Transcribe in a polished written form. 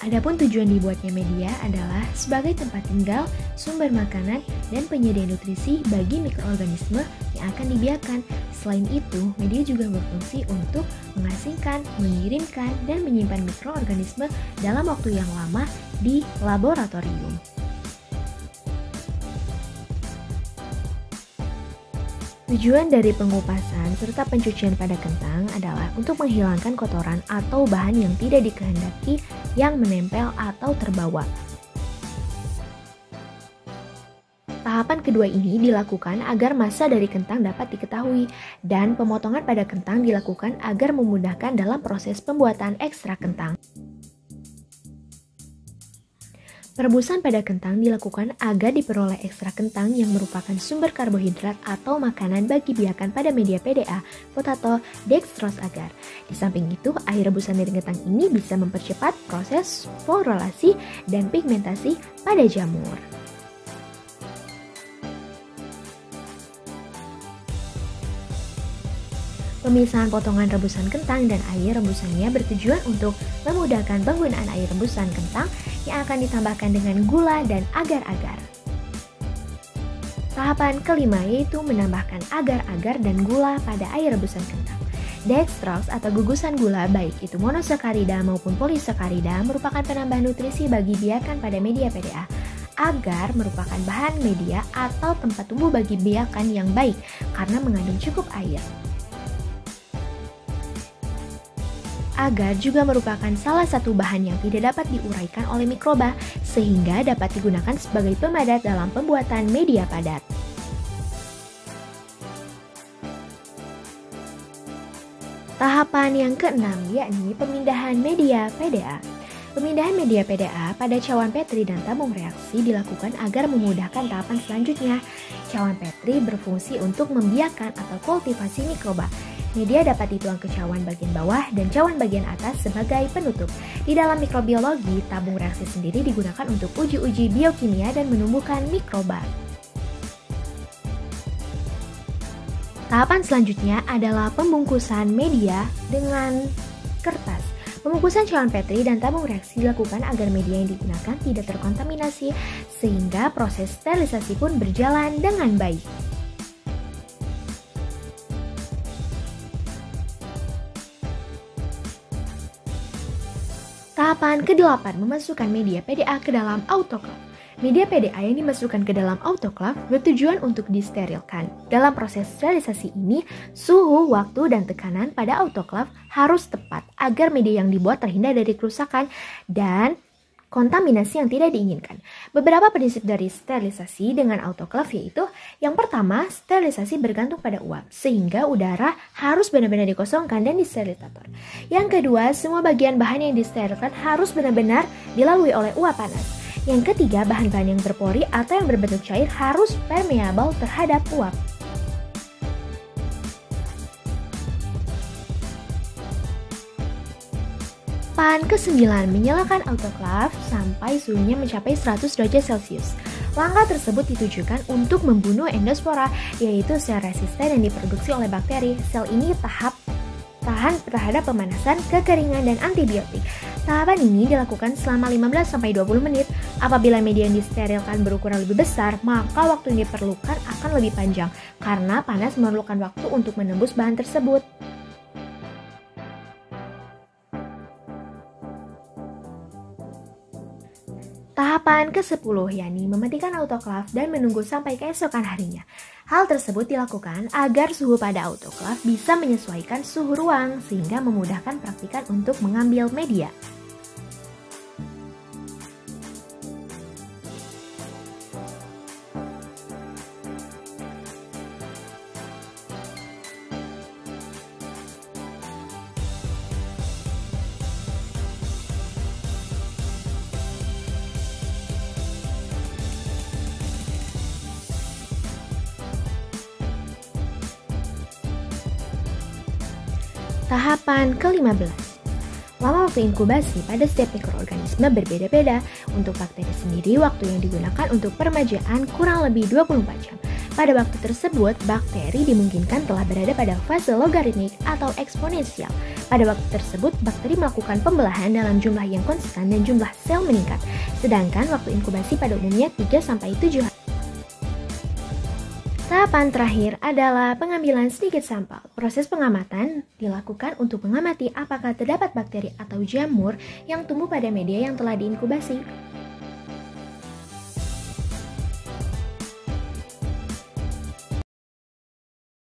Adapun tujuan dibuatnya media adalah sebagai tempat tinggal, sumber makanan, dan penyedia nutrisi bagi mikroorganisme yang akan dibiarkan. Selain itu, media juga berfungsi untuk mengasingkan, mengirimkan, dan menyimpan mikroorganisme dalam waktu yang lama di laboratorium. Tujuan dari pengupasan serta pencucian pada kentang adalah untuk menghilangkan kotoran atau bahan yang tidak dikehendaki yang menempel atau terbawa. Tahapan kedua ini dilakukan agar massa dari kentang dapat diketahui, dan pemotongan pada kentang dilakukan agar memudahkan dalam proses pembuatan ekstrak kentang. Perebusan pada kentang dilakukan agar diperoleh ekstrak kentang yang merupakan sumber karbohidrat atau makanan bagi biakan pada media PDA, potato, dextrose agar. Di samping itu, air rebusan dari kentang ini bisa mempercepat proses fosforilasi dan pigmentasi pada jamur. Pemisahan potongan rebusan kentang dan air rebusannya bertujuan untuk memudahkan penggunaan air rebusan kentang yang akan ditambahkan dengan gula dan agar-agar. Tahapan kelima yaitu menambahkan agar-agar dan gula pada air rebusan kentang. Dextrose atau gugusan gula baik itu monosakarida maupun polisakarida merupakan penambah nutrisi bagi biakan pada media PDA. Agar merupakan bahan media atau tempat tumbuh bagi biakan yang baik karena mengandung cukup air. Agar juga merupakan salah satu bahan yang tidak dapat diuraikan oleh mikroba sehingga dapat digunakan sebagai pemadat dalam pembuatan media padat. Tahapan yang keenam yakni pemindahan media PDA. Pemindahan media PDA pada cawan Petri dan tabung reaksi dilakukan agar memudahkan tahapan selanjutnya. Cawan Petri berfungsi untuk membiarkan atau kultivasi mikroba. Media dapat dituang ke cawan bagian bawah dan cawan bagian atas sebagai penutup. Di dalam mikrobiologi, tabung reaksi sendiri digunakan untuk uji-uji biokimia dan menumbuhkan mikroba. Tahapan selanjutnya adalah pembungkusan media dengan kertas. Pembungkusan cawan Petri dan tabung reaksi dilakukan agar media yang digunakan tidak terkontaminasi sehingga proses sterilisasi pun berjalan dengan baik. Tahapan ke-8 memasukkan media PDA ke dalam autoklaf. Media PDA yang dimasukkan ke dalam autoklaf bertujuan untuk disterilkan. Dalam proses sterilisasi ini, suhu, waktu, dan tekanan pada autoklaf harus tepat agar media yang dibuat terhindar dari kerusakan dan kontaminasi yang tidak diinginkan. Beberapa prinsip dari sterilisasi dengan autoklaf yaitu yang pertama, sterilisasi bergantung pada uap sehingga udara harus benar-benar dikosongkan dan disterilisator. Yang kedua, semua bagian bahan yang disterilkan harus benar-benar dilalui oleh uap panas. Yang ketiga, bahan-bahan yang berpori atau yang berbentuk cair harus permeable terhadap uap. Tahapan ke-9, menyalakan autoklaf sampai suhunya mencapai 100 derajat Celcius. Langkah tersebut ditujukan untuk membunuh endospora, yaitu sel resisten yang diproduksi oleh bakteri. Sel ini tahan terhadap pemanasan, kekeringan, dan antibiotik. Tahapan ini dilakukan selama 15-20 menit. Apabila media yang disterilkan berukuran lebih besar, maka waktu yang diperlukan akan lebih panjang, karena panas memerlukan waktu untuk menembus bahan tersebut. Tahapan ke-10 yakni mematikan autoklaf dan menunggu sampai keesokan harinya. Hal tersebut dilakukan agar suhu pada autoklaf bisa menyesuaikan suhu ruang sehingga memudahkan praktikan untuk mengambil media. Tahapan ke-15. Lama waktu inkubasi pada setiap mikroorganisme berbeda-beda. Untuk bakteri sendiri, waktu yang digunakan untuk peremajaan kurang lebih 24 jam. Pada waktu tersebut, bakteri dimungkinkan telah berada pada fase logaritmik atau eksponensial. Pada waktu tersebut, bakteri melakukan pembelahan dalam jumlah yang konstan dan jumlah sel meningkat, sedangkan waktu inkubasi pada umumnya 3-7 hari. Tahapan terakhir adalah pengambilan sedikit sampel. Proses pengamatan dilakukan untuk mengamati apakah terdapat bakteri atau jamur yang tumbuh pada media yang telah diinkubasi.